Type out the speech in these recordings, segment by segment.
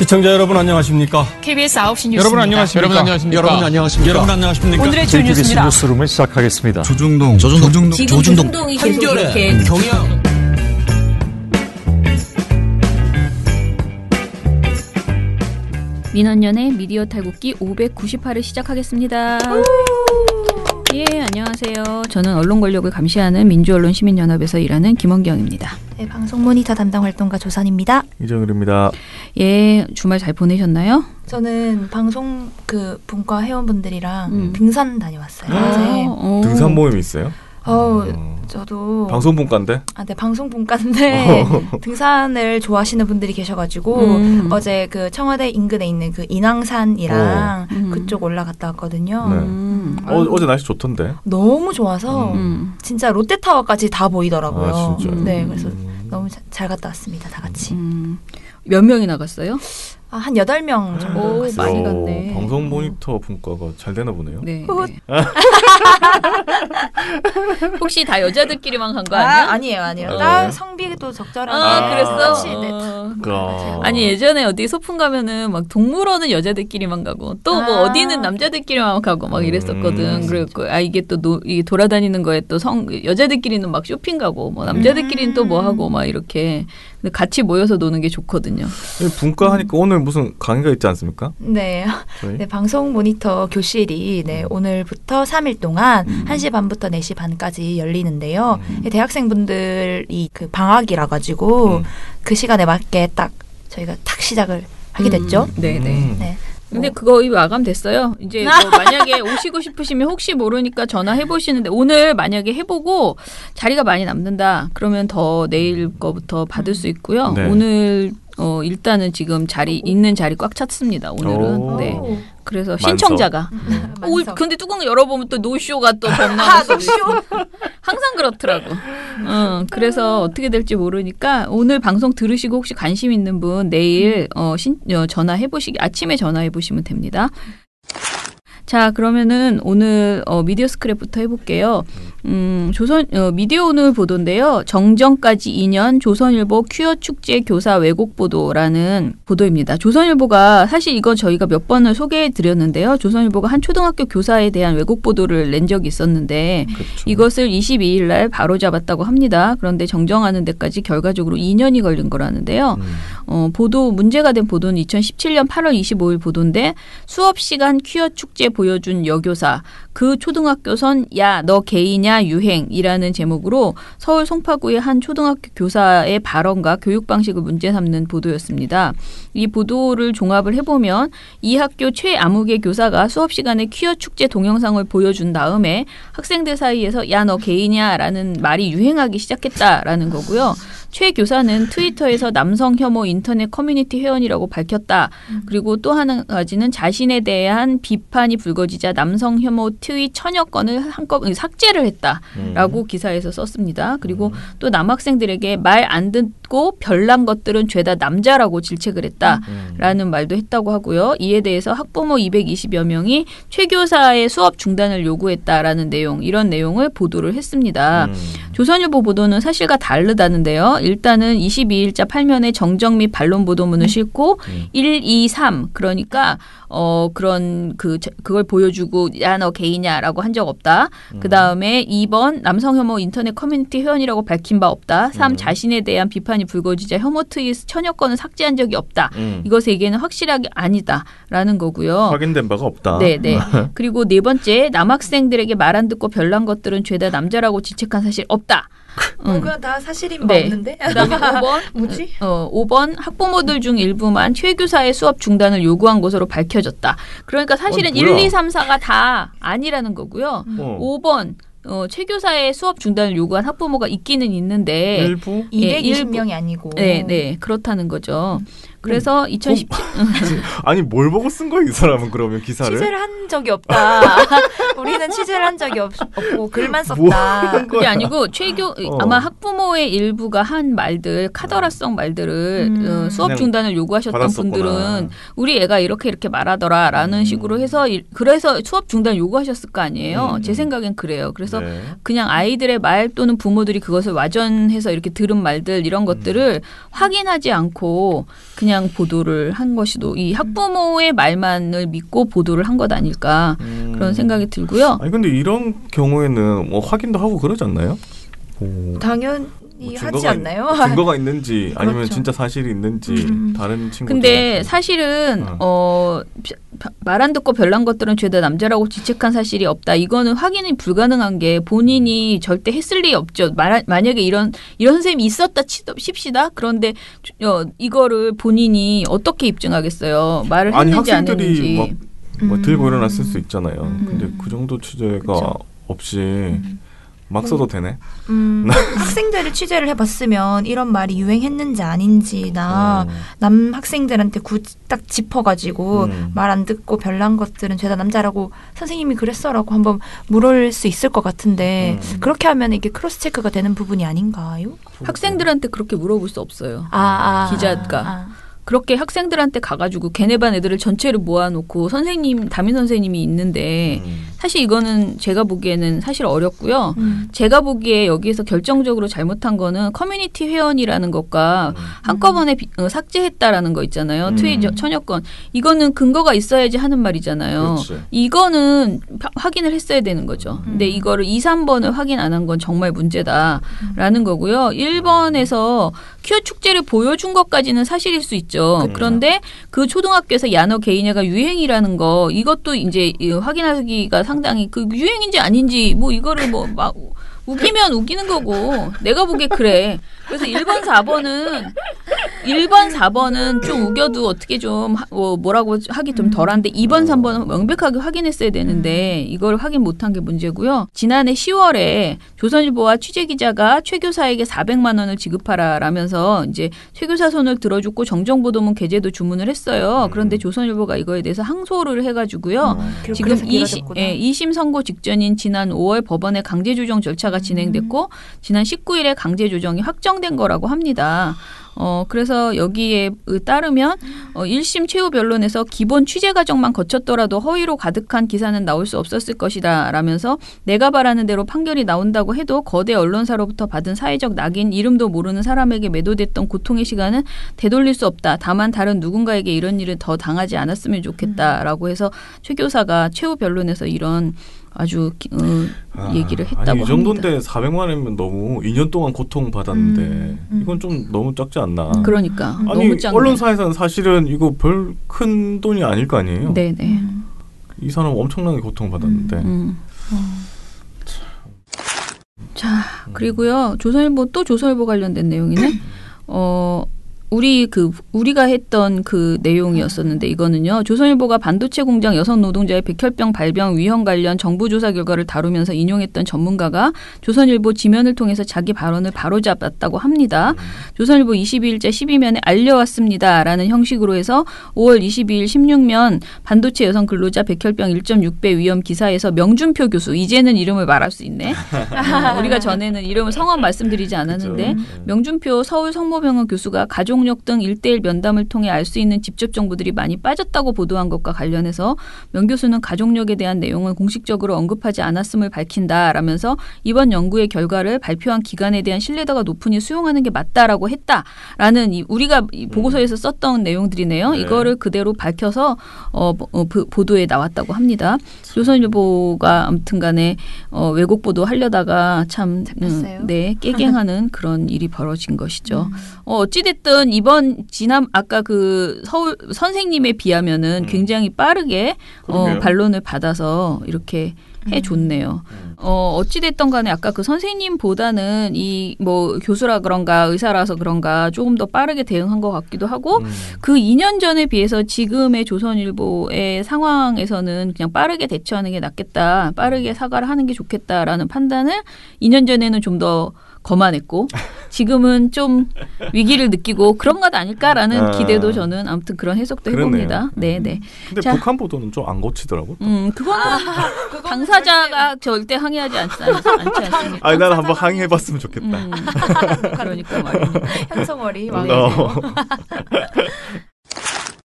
시청자 여러분 안녕하십니까? KBS 9시 뉴스입니다. 여러분 안녕하십니까? 여러분 안녕하십니까? 오늘의 주 뉴스입니다. 뉴스룸을 시작하겠습니다. 조중동 조중동이 계속 이렇게 경영. 민원연의 미디어 탈곡기 598을 시작하겠습니다. 예, 안녕하세요. 저는 언론 권력을 감시하는 민주언론시민연합에서 일하는 김원경입니다. 네, 방송 모니터 담당 활동가 조선입니다. 이정일입니다. 예, 주말 잘 보내셨나요? 저는 방송 분과 회원분들이랑 등산 다녀왔어요. 어제. 등산 모임이 있어요? 저도 방송분과인데? 네, 방송분과인데 등산을 좋아하시는 분들이 계셔가지고 어제 그 청와대 인근에 있는 그 인왕산이랑 그쪽 올라갔다 왔거든요. 네. 어제 날씨 좋던데? 너무 좋아서 진짜 롯데타워까지 다 보이더라고요. 아, 진짜요? 네, 그래서 너무 잘 갔다 왔습니다. 다 같이. 몇 명이 나갔어요? 한 8명 정도 갔어요. 많이 갔네. 방송 모니터 분과가 잘 되나 보네요. 네. 혹시 다 여자들끼리만 간 거 아니야? 아니에요. 딱 성비도 적절하게. 그랬어? 같이, 네. 아니 예전에 어디 소풍 가면은 막 동물원은 여자들끼리만 가고 또 뭐 어디는 남자들끼리만 가고 막 이랬었거든. 그래갖고 이게 또 이게 돌아다니는 거에 또 여자들끼리는 막 쇼핑 가고 뭐 남자들끼리는 또 뭐 하고 막 이렇게 근데 같이 모여서 노는 게 좋거든요. 분과 하니까 오늘 무슨 강의가 있지 않습니까? 네. 네, 방송 모니터 교실이 오늘부터 3일 동안 1시 반부터 4시 반까지 열리는데요. 대학생분들이 그 방학이라 가지고 그 시간에 맞게 딱 저희가 딱 시작을 하게 됐죠. 네네. 네. 근데 그거 마감됐어요. 이제 뭐 만약에 오시고 싶으시면 혹시 모르니까 전화해 보시는데 오늘 만약에 해보고 자리가 많이 남는다. 그러면 더 내일 거부터 받을 수 있고요. 네. 오늘 일단은 지금 있는 자리 꽉 찼습니다. 오늘은. 네. 그래서 신청자가. 근데 뚜껑 열어보면 또 노쇼가 또 겁나. 노쇼. 항상 그렇더라고. 그래서 어떻게 될지 모르니까 오늘 방송 들으시고 혹시 관심 있는 분 내일 아침에 전화해 보시면 됩니다. 자, 그러면은 오늘 미디어 스크랩부터 해볼게요. 미디어 오늘 보도인데요. 정정까지 2년 조선일보 퀴어 축제 교사 왜곡 보도라는 보도입니다. 조선일보가 사실 이건 저희가 몇 번을 소개해드렸는데요. 조선일보가 한 초등학교 교사에 대한 왜곡 보도를 낸 적이 있었는데 그렇죠. 이것을 22일 날 바로잡았다고 합니다. 그런데 정정하는 데까지 결과적으로 2년이 걸린 거라는데요. 문제가 된 보도는 2017년 8월 25일 보도인데 수업 시간 퀴어 축제 보여준 여교사 그 초등학교선 야 너 게이냐 유행이라는 제목으로 서울 송파구의 한 초등학교 교사의 발언과 교육 방식을 문제 삼는 보도였습니다. 이 보도를 종합을 해보면 이 학교 최아무개 교사가 수업 시간에 퀴어 축제 동영상을 보여준 다음에 학생들 사이에서 야 너 게이냐라는 말이 유행하기 시작했다라는 거고요. 최 교사는 트위터에서 남성 혐오 인터넷 커뮤니티 회원이라고 밝혔다. 그리고 또 한 가지는 자신에 대한 비판이 불거지자 남성 혐오 트윗 1000여 건을 한꺼번에 삭제를 했다라고 기사에서 썼습니다. 그리고 또 남학생들에게 말 안 듣고 별난 것들은 죄다 남자라고 질책을 했다라는 말도 했다고 하고요. 이에 대해서 학부모 220여 명이 최 교사의 수업 중단을 요구했다라는 이런 내용을 보도를 했습니다. 조선일보 보도는 사실과 다르다는데요. 일단은 22일자 8면에 정정 및 반론 보도문을 싣고 1, 2, 3 그러니까 그걸 보여주고 야 너 게이냐라고 한 적 없다. 그다음에 2번 남성 혐오 인터넷 커뮤니티 회원이라고 밝힌 바 없다. 3 자신에 대한 비판이 불거지자 혐오 트윗 1000여 건을 삭제한 적이 없다. 이것에게는 확실하게 아니다라는 거고요. 확인된 바가 없다. 네네. 그리고 네 번째 남학생들에게 말 안 듣고 별난 것들은 죄다 남자라고 질책한 사실 없다. 그건 다 사실인 바 없는데? 그다음에 5번 뭐지? 5번 학부모들 중 일부만 최 교사의 수업 중단을 요구한 것으로 밝혀졌다. 그러니까 사실은 1, 2, 3, 4가 다 아니라는 거고요. 5번 최 교사의 수업 중단을 요구한 학부모가 있기는 있는데 일부? 220명이 아니고. 네, 그렇다는 거죠. 그래서 2017 아니 뭘 보고 쓴 거야 이 사람은 그러면 기사를? 취재를 한 적이 없다. 우리는 취재를 한 적이 없고 글만 썼다. 그게 아니고 아마 학부모의 일부가 한 말들 카더라성 말들을 수업 중단을 요구하셨던 받았었구나. 분들은 우리 애가 이렇게 말하더라라는 식으로 해서 그래서 수업 중단 요구하셨을 거 아니에요. 제 생각엔 그래요. 그래서 그냥 아이들의 말 또는 부모들이 그것을 와전해서 이렇게 들은 말들 이런 것들을 확인하지 않고 그냥 그냥 보도를 한 것이도 이 학부모의 말만을 믿고 보도를 한 것 아닐까 그런 생각이 들고요. 아니 근데 이런 경우에는 뭐 확인도 하고 그러지 않나요? 당연히 뭐 하지 않나요? 증거가 있는지 아니면 그렇죠. 진짜 사실이 있는지 다른 친구들. 근데 사실은 말 안 듣고 별난 것들은 죄다 남자라고 지책한 사실이 없다. 이거는 확인이 불가능한 게 본인이 절대 했을 리가 없죠. 만약에 이런 선생님이 있었다 칩시다. 그런데 이거를 본인이 어떻게 입증하겠어요? 말을 했는지 안 했는지. 아니 학생들이 막 들고 일어났을 수 있잖아요. 근데 그 정도 취재가 그쵸. 없이 막 써도 되네. 학생들을 취재를 해봤으면 이런 말이 유행했는지 아닌지나 남 학생들한테 딱 짚어가지고 말 안 듣고 별난 것들은 죄다 남자라고 선생님이 그랬어라고 한번 물을 수 있을 것 같은데 그렇게 하면 이게 크로스 체크가 되는 부분이 아닌가요? 학생들한테 그렇게 물어볼 수 없어요. 기자가. 그렇게 학생들한테 가가지고 걔네 반 애들을 전체를 모아놓고 담임 선생님이 있는데 사실 이거는 제가 보기에는 사실 어렵고요. 제가 보기에 여기에서 결정적으로 잘못한 거는 커뮤니티 회원이라는 것과 한꺼번에 삭제했다라는 거 있잖아요. 트윗 천여건. 이거는 근거가 있어야지 하는 말이잖아요. 그렇지. 이거는 확인을 했어야 되는 거죠. 근데 이거를 2, 3번을 확인 안 한 건 정말 문제다라는 거고요. 1번에서 퀴어 축제를 보여준 것까지는 사실일 수 있죠. 그런데 그 초등학교에서 야너 개인야가 유행이라는 거 이것도 이제 확인하기가 상당히 그 유행인지 아닌지 뭐 이거를 뭐 막 우기면 우기는 거고 내가 보기에 그래. 그래서 1번, 4번은 좀 우겨도 어떻게 좀 뭐라고 하기 좀 덜한데 2번, 3번은 명백하게 확인했어야 되는데 이걸 확인 못한 게 문제고요. 지난해 10월에 조선일보와 취재기자가 최 교사에게 400만 원을 지급하라라면서 이제 최 교사 손을 들어주고 정정보도문 게재도 주문을 했어요. 그런데 조선일보가 이거에 대해서 항소를 해가지고요. 지금 2심 선고 직전인 지난 5월 법원의 강제조정 절차가 진행됐고 지난 19일에 강제조정이 확정된 거라고 합니다. 그래서 여기에 따르면 1심 최후 변론에서 기본 취재 과정만 거쳤더라도 허위로 가득한 기사는 나올 수 없었을 것이다 라면서 내가 바라는 대로 판결이 나온다고 해도 거대 언론사로부터 받은 사회적 낙인 이름도 모르는 사람에게 매도됐던 고통의 시간은 되돌릴 수 없다. 다만 다른 누군가에게 이런 일을 더 당하지 않았으면 좋겠다라고 해서 최 교사가 최후 변론에서 이런 아주 얘기를 했다고 합니다. 이 정도인데 400만 원이면 너무 2년 동안 고통받았는데 이건 좀 너무 적지 않나. 그러니까 아니 너무 작네. 언론사에서는 사실은 이거 별 큰 돈이 아닐 거 아니에요. 네네. 이 사람 엄청나게 고통받았는데. 자 그리고요 조선일보 관련된 내용이네. 우리가 했던 그 내용이었었는데 이거는요. 조선일보가 반도체 공장 여성 노동자의 백혈병 발병 위험 관련 정부 조사 결과를 다루면서 인용했던 전문가가 조선일보 지면을 통해서 자기 발언을 바로잡았다고 합니다. 조선일보 22일자 12면에 알려왔습니다라는 형식으로 해서 5월 22일 16면 반도체 여성 근로자 백혈병 1.6배 위험 기사에서 명준표 교수 이제는 이름을 말할 수 있네. 우리가 전에는 이름을 성함 말씀드리지 않았는데 명준표 서울 성모병원 교수가 가족력 등 1:1 면담을 통해 알 수 있는 직접 정보들이 많이 빠졌다고 보도한 것과 관련해서 명 교수는 가족력에 대한 내용은 공식적으로 언급하지 않았음을 밝힌다라면서 이번 연구의 결과를 발표한 기관에 대한 신뢰도가 높으니 수용하는 게 맞다라고 했다라는 우리가 보고서에서 썼던 내용들이네요. 이거를 그대로 밝혀서 보도에 나왔다고 합니다. 조선일보가 아무튼간에 왜곡 보도 하려다가 참 깨갱하는 그런 일이 벌어진 것이죠. 어찌됐든 이번 아까 그 서울 선생님에 비하면은 굉장히 빠르게 반론을 받아서 이렇게 해줬네요. 어찌됐든 간에 아까 그 선생님보다는 이 뭐 교수라 그런가 의사라서 그런가 조금 더 빠르게 대응한 것 같기도 하고 그 2년 전에 비해서 지금의 조선일보의 상황에서는 그냥 빠르게 대처하는 게 낫겠다. 빠르게 사과를 하는 게 좋겠다라는 판단을 2년 전에는 좀 더 거만했고 지금은 좀 위기를 느끼고 그런 것 아닐까라는 기대도 저는 아무튼 그런 해석도 해봅니다. 네네. 근데 자, 북한 보도는 좀 안 고치더라고. 그거는 당사자가 절대 항의하지 않지 않습니까? 아니 난 한번 항의해봤으면 좋겠다. 그러니까 말입니다. 현성월이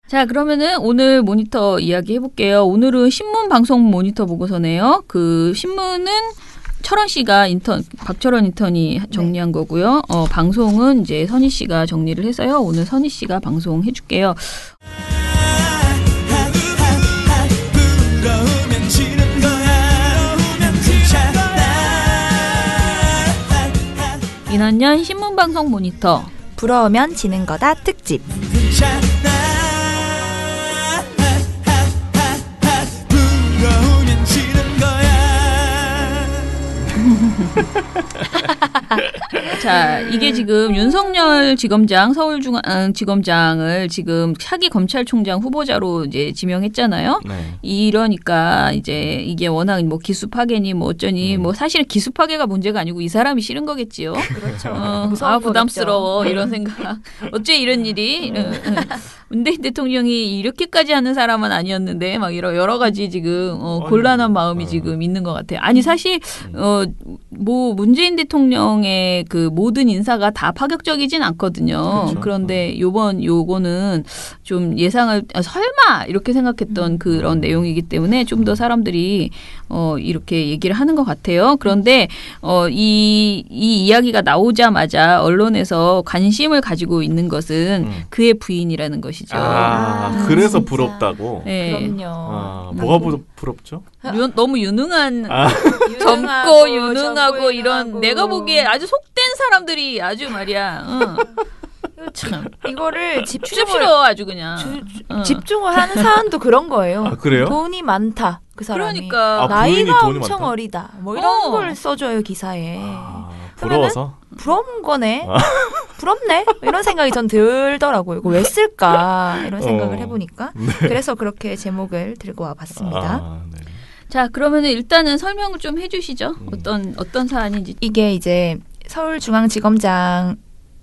자, 그러면은 오늘 모니터 이야기 해볼게요. 오늘은 신문 방송 모니터 보고서네요. 그 신문은 철원 씨가 박철원 인턴이 정리한 거고요. 방송은 이제 선희 씨가 정리를 해서요. 오늘 선희 씨가 방송해 줄게요. 민원년 신문방송 모니터 부러우면 지는 거다 특집. 자, 이게 지금 윤석열 지검장, 서울중앙지검장을 지금 차기 검찰총장 후보자로 이제 지명했잖아요. 네. 이러니까 이제 이게 워낙 뭐 기수 파괴니 뭐 어쩌니 뭐 사실 기수 파괴가 문제가 아니고 이 사람이 싫은 거겠지요. 그렇죠. 부담스러워 이런 생각. 어째 이런 일이 문재인 대통령이 이렇게까지 하는 사람은 아니었는데 막 여러 가지 지금 곤란한 마음이 지금 있는 것 같아요. 아니 사실 뭐 문재인 대통령의 그 모든 인사가 다 파격적이진 않거든요. 그렇죠. 그런데 요거는 좀 예상을 설마 이렇게 생각했던 그런 내용이기 때문에 좀 더 사람들이 이렇게 얘기를 하는 것 같아요. 그런데 이 이야기가 나오자마자 언론에서 관심을 가지고 있는 것은 그의 부인이라는 것이죠. 그래서 진짜. 부럽다고. 네. 그럼요. 뭐가 부럽죠? 너무 유능한 젊고 유능하고 이런 내가 보기에 아주 속된 사람들이 아주 말이야. 참 이거를 집중을 아주 그냥 집중을 하는 사안도 그런 거예요. 그래요? 돈이 많다 그 사람이. 그러니까 부인이 나이가 돈이 엄청 많다? 어리다. 뭐 이런 걸 써줘요 기사에. 부러워서? 부러운 거네. 부럽네. 이런 생각이 전 들더라고요. 이거 왜 쓸까 이런 생각을 해보니까. 그래서 그렇게 제목을 들고 와봤습니다. 네. 자, 그러면은 일단은 설명을 좀 해주시죠. 어떤 사안인지. 이게 이제 서울중앙지검장인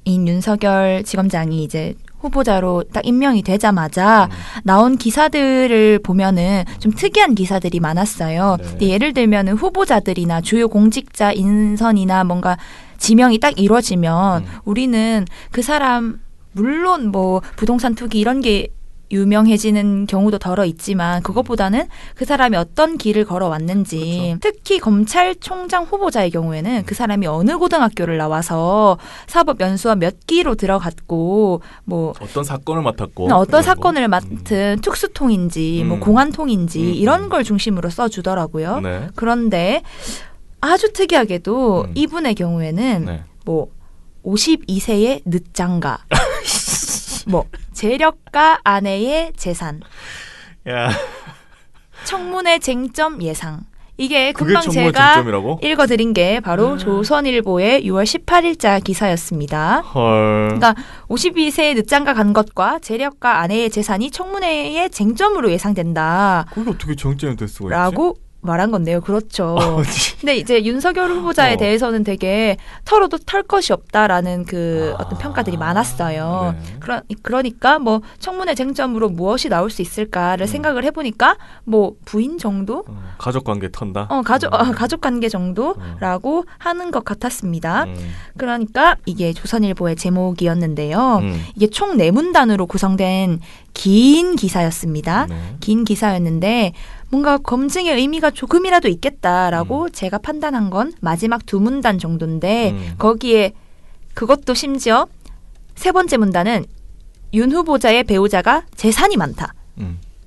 윤석열 지검장이 이제 후보자로 딱 임명이 되자마자 나온 기사들을 보면은 좀 특이한 기사들이 많았어요. 네. 근데 예를 들면은 후보자들이나 주요 공직자 인선이나 뭔가 지명이 딱 이루어지면 우리는 그 사람 물론 뭐 부동산 투기 이런 게 유명해지는 경우도 덜어 있지만 그것보다는 그 사람이 어떤 길을 걸어왔는지, 그렇죠. 특히 검찰총장 후보자의 경우에는 그 사람이 어느 고등학교를 나와서 사법연수원 몇 기로 들어갔고 뭐 어떤 사건을 맡았고 어떤 사건을 맡은 특수통인지 뭐 공안통인지 이런 걸 중심으로 써주더라고요. 네. 그런데 아주 특이하게도 이분의 경우에는 네. 뭐 52세의 늦장가 뭐 재력가 아내의 재산, 야, 청문회 쟁점 예상. 이게 그게 금방 청문회 제가 쟁점이라고? 읽어드린 게 바로 조선일보의 6월 18일자 기사였습니다. 헐. 그러니까 52세의 늦장가 간 것과 재력가 아내의 재산이 청문회의 쟁점으로 예상된다. 그게 어떻게 정점이 될 수가 있지? 라고 말한 건데요. 그렇죠. 근데 이제 윤석열 후보자에 대해서는 되게 털어도 털 것이 없다라는 그 어떤 평가들이 많았어요. 네. 그러니까 뭐 청문회 쟁점으로 무엇이 나올 수 있을까를 생각을 해보니까 뭐 부인 정도? 가족관계 턴다? 가족관계 정도라고 하는 것 같았습니다. 그러니까 이게 조선일보의 제목이었는데요. 이게 총 4문단으로 구성된 긴 기사였습니다. 네. 긴 기사였는데 뭔가 검증의 의미가 조금이라도 있겠다라고 제가 판단한 건 마지막 2문단 정도인데 거기에 그것도 심지어 3번째 문단은 윤 후보자의 배우자가 재산이 많다.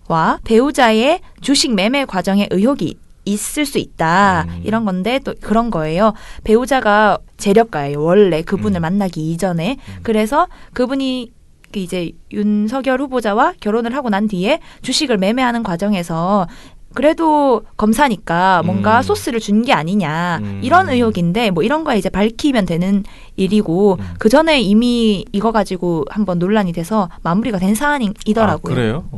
와 배우자의 주식 매매 과정에 의혹이 있을 수 있다. 이런 건데 또 그런 거예요. 배우자가 재력가예요. 원래 그분을 만나기 이전에. 그래서 그분이 이제 윤석열 후보자와 결혼을 하고 난 뒤에 주식을 매매하는 과정에서 그래도 검사니까 뭔가 소스를 준 게 아니냐 이런 의혹인데 뭐 이런 거 이제 밝히면 되는 일이고 그 전에 이미 이거 가지고 한번 논란이 돼서 마무리가 된 사안이더라고요. 아, 그래요?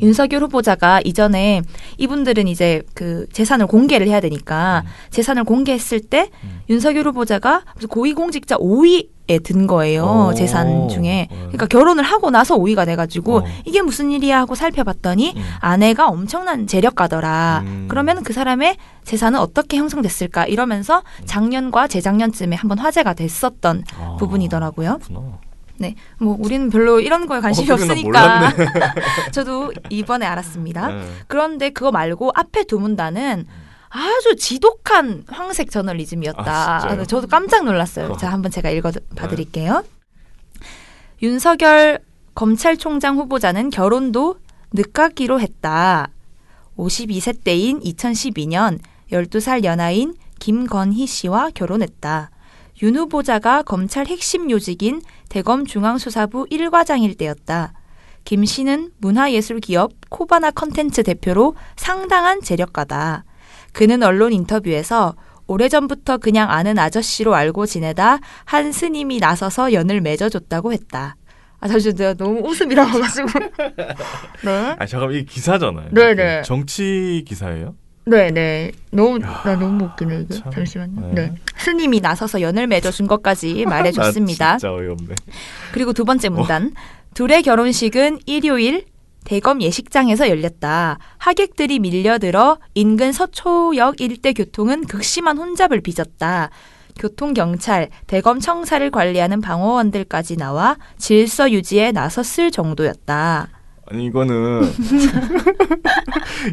윤석열 후보자가 이전에 이분들은 이제 그 재산을 공개를 해야 되니까 재산을 공개했을 때 윤석열 후보자가 고위공직자 5위에 든 거예요. 재산 중에. 그러니까 결혼을 하고 나서 5위가 돼가지고 이게 무슨 일이야 하고 살펴봤더니 아내가 엄청난 재력가더라. 그러면 그 사람의 재산은 어떻게 형성됐을까 이러면서 작년과 재작년쯤에 한번 화제가 됐었던 부분이더라고요. 그렇구나. 네, 뭐 우리는 별로 이런 거에 관심이 없으니까 저도 이번에 알았습니다. 그런데 그거 말고 앞에 2문단은 아주 지독한 황색 저널리즘이었다. 저도 깜짝 놀랐어요. 자, 한번 제가 읽어봐드릴게요. 윤석열 검찰총장 후보자는 결혼도 늦가기로 했다. 52세 때인 2012년 12살 연하인 김건희 씨와 결혼했다. 윤 후보자가 검찰 핵심 요직인 대검중앙수사부 1과장일 때였다. 김 씨는 문화예술기업 코바나 컨텐츠 대표로 상당한 재력가다. 그는 언론 인터뷰에서 오래전부터 그냥 아는 아저씨로 알고 지내다 한 스님이 나서서 연을 맺어줬다고 했다. 사실 내가 너무 웃음이 나와가지고. 네. 잠깐만, 이게 기사잖아요. 네네. 정치 기사예요? 네네. 나 너무 웃기네, 이게. 잠시만요. 네. 스님이 나서서 연을 맺어준 것까지 말해줬습니다. 진짜 어이없네. 그리고 두 번째 문단. 둘의 결혼식은 일요일 대검 예식장에서 열렸다. 하객들이 밀려들어 인근 서초역 일대 교통은 극심한 혼잡을 빚었다. 교통경찰, 대검 청사를 관리하는 방어원들까지 나와 질서 유지에 나섰을 정도였다. 아니 이거는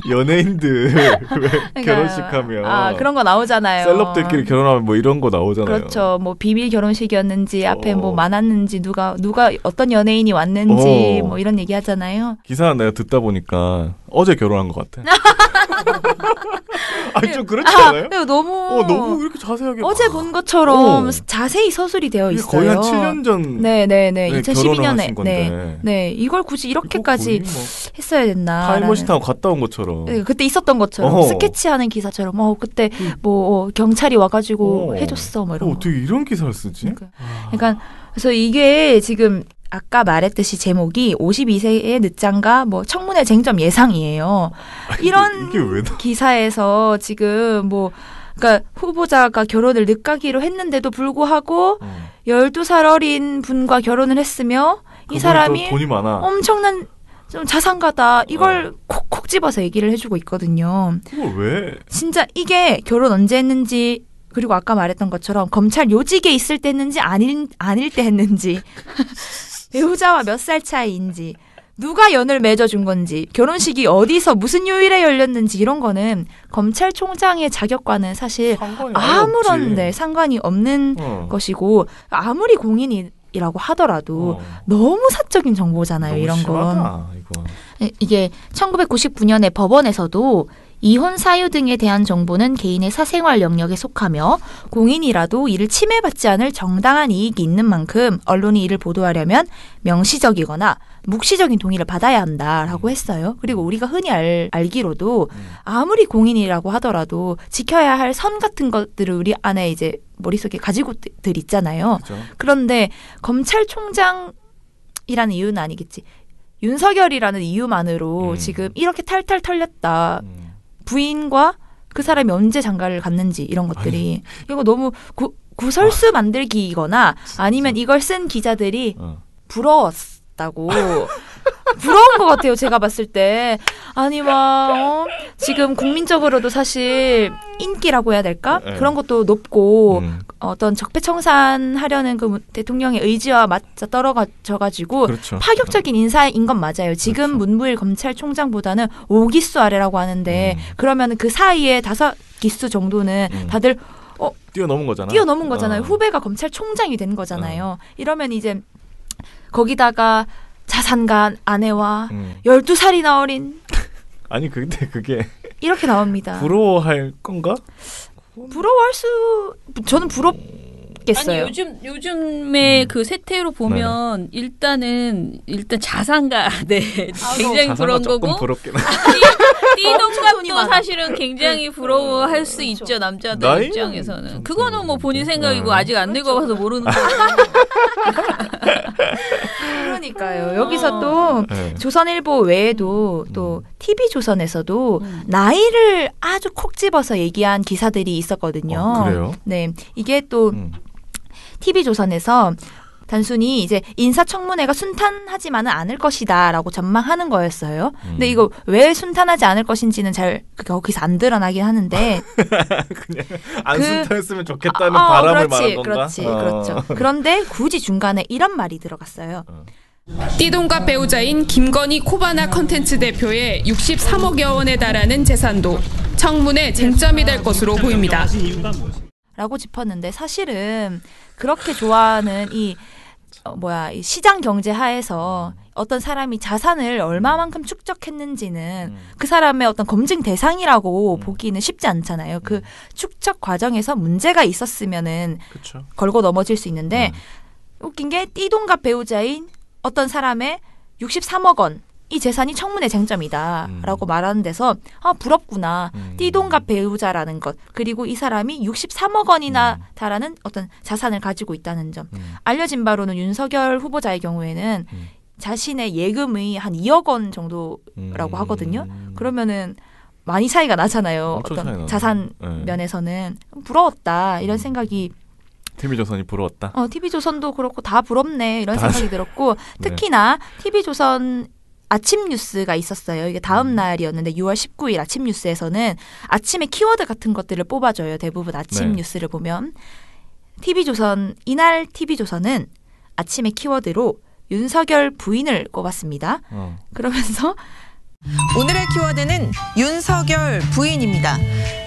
연예인들 왜 결혼식하면 그런 거 나오잖아요. 셀럽들끼리 결혼하면 뭐 이런 거 나오잖아요. 그렇죠. 뭐 비밀 결혼식이었는지 앞에 뭐 많았는지 누가 어떤 연예인이 왔는지 뭐 이런 얘기 하잖아요. 기사 내가 듣다 보니까 어제 결혼한 것 같아. 아니 좀 그렇지 않아요? 너무 이렇게 자세하게 어제 본 것처럼 자세히 서술이 되어 있어요. 거의 한 7년 전 네네네 2012년에 네 이걸 굳이 이렇게까지 했어야 됐나. 타임머신 타고 갔다 온 것처럼. 네, 그때 있었던 것처럼 스케치하는 기사처럼 그때 경찰이 와가지고 해줬어 뭐 이런 거. 어떻게 이런 기사를 쓰지? 그러니까 그래서 이게 지금 아까 말했듯이 제목이 52세의 늦장과 뭐 청문회 쟁점 예상이에요. 이런 이게 왜 기사에서 지금 그러니까 후보자가 결혼을 늦가기로 했는데도 불구하고 12살 어린 분과 결혼을 했으며 이 사람이 돈이 많아. 엄청난 좀 자산가다. 이걸 콕콕 집어서 얘기를 해주고 있거든요. 그걸 왜? 진짜 이게 결혼 언제 했는지 그리고 아까 말했던 것처럼 검찰 요직에 있을 때 했는지 아닐 때 했는지 배우자와 몇 살 차이인지 누가 연을 맺어준 건지 결혼식이 어디서 무슨 요일에 열렸는지 이런 거는 검찰총장의 자격과는 사실 아무런 상관이 없는 것이고 아무리 공인이라고 하더라도 너무 사적인 정보잖아요. 너무 이런 건. 이거. 이게 1999년에 법원에서도 이혼 사유 등에 대한 정보는 개인의 사생활 영역에 속하며 공인이라도 이를 침해받지 않을 정당한 이익이 있는 만큼 언론이 이를 보도하려면 명시적이거나 묵시적인 동의를 받아야 한다라고 했어요. 그리고 우리가 흔히 알기로도 아무리 공인이라고 하더라도 지켜야 할 선 같은 것들을 우리 안에 이제 머릿속에 가지고들 있잖아요. 그렇죠. 그런데 검찰총장이라는 이유는 아니겠지. 윤석열이라는 이유만으로 지금 이렇게 탈탈 털렸다. 부인과 그 사람이 언제 장가를 갔는지 이런 것들이 이거 너무 구설수 만들기거나 아니면 이걸 쓴 기자들이 부러웠다고 부러운 것 같아요. 제가 봤을 때 아니 지금 국민적으로도 사실 인기라고 해야 될까? 그런 것도 높고 어떤 적폐청산하려는 그 대통령의 의지와 맞자 떨어져가지고 그렇죠. 파격적인 인사인 건 맞아요. 지금 그렇죠. 문무일 검찰총장보다는 5기수 아래라고 하는데 그러면 그 사이에 5기수 정도는 다들 뛰어넘은 거잖아. 뛰어넘은 거잖아요. 후배가 검찰총장이 된 거잖아요. 이러면 이제 거기다가 자산가 아내와 12살이나 어린 아니 근데 그게 이렇게 나옵니다. 부러워할 건가? 저는 부럽겠어요. 아니 요즘에 그 세태로 보면 일단 자산가 굉장히 부러운 거고 띠동갑도 사실은 굉장히 부러워할 수 있죠. 남자들 입장에서는. 그거는 뭐 본인 생각이고 아직 안 늙어봐서 모르는 거고. 그러니까요. 여기서 또 조선일보 외에도 또 TV조선에서도 나이를 아주 콕 집어서 얘기한 기사들이 있었거든요. 그래요? 네, 이게 또 TV조선에서 단순히 이제 인사청문회가 순탄하지만은 않을 것이다라고 전망하는 거였어요. 근데 이거 왜 순탄하지 않을 것인지는 잘 거기서 안 드러나긴 하는데 그냥 안 순탄했으면 좋겠다는 바람을 말한 건가? 그렇죠. 그런데 굳이 중간에 이런 말이 들어갔어요. 띠동갑 배우자인 김건희 코바나 컨텐츠 대표의 63억여 원에 달하는 재산도 청문회 쟁점이 될 것으로 보입니다. 라고 짚었는데 사실은 그렇게 좋아하는 이 시장 경제 하에서 어떤 사람이 자산을 얼마만큼 축적했는지는 그 사람의 어떤 검증 대상이라고 보기는 쉽지 않잖아요. 그 축적 과정에서 문제가 있었으면은 그쵸. 걸고 넘어질 수 있는데 웃긴 게 띠동갑 배우자인 어떤 사람의 63억 원 이 재산이 청문회 쟁점이다라고 말하는 데서 부럽구나. 띠동갑 배우자라는 것 그리고 이 사람이 63억 원이나 달하는 어떤 자산을 가지고 있다는 점. 알려진 바로는 윤석열 후보자의 경우에는 자신의 예금이 한 2억 원 정도라고 하거든요. 그러면은 많이 차이가 나잖아요. 어떤 자산 면에서는 부러웠다 이런 생각이. TV조선이 부러웠다. TV조선도 그렇고 다 부럽네 이런 생각이 들었고 특히나 TV조선 아침 뉴스가 있었어요. 이게 다음 날이었는데 6월 19일 아침 뉴스에서는 아침에 키워드 같은 것들을 뽑아줘요. 대부분 아침 뉴스를 보면. 이날 TV조선은 아침에 키워드로 윤석열 부인을 꼽았습니다. 그러면서 오늘의 키워드는 윤석열 부인입니다.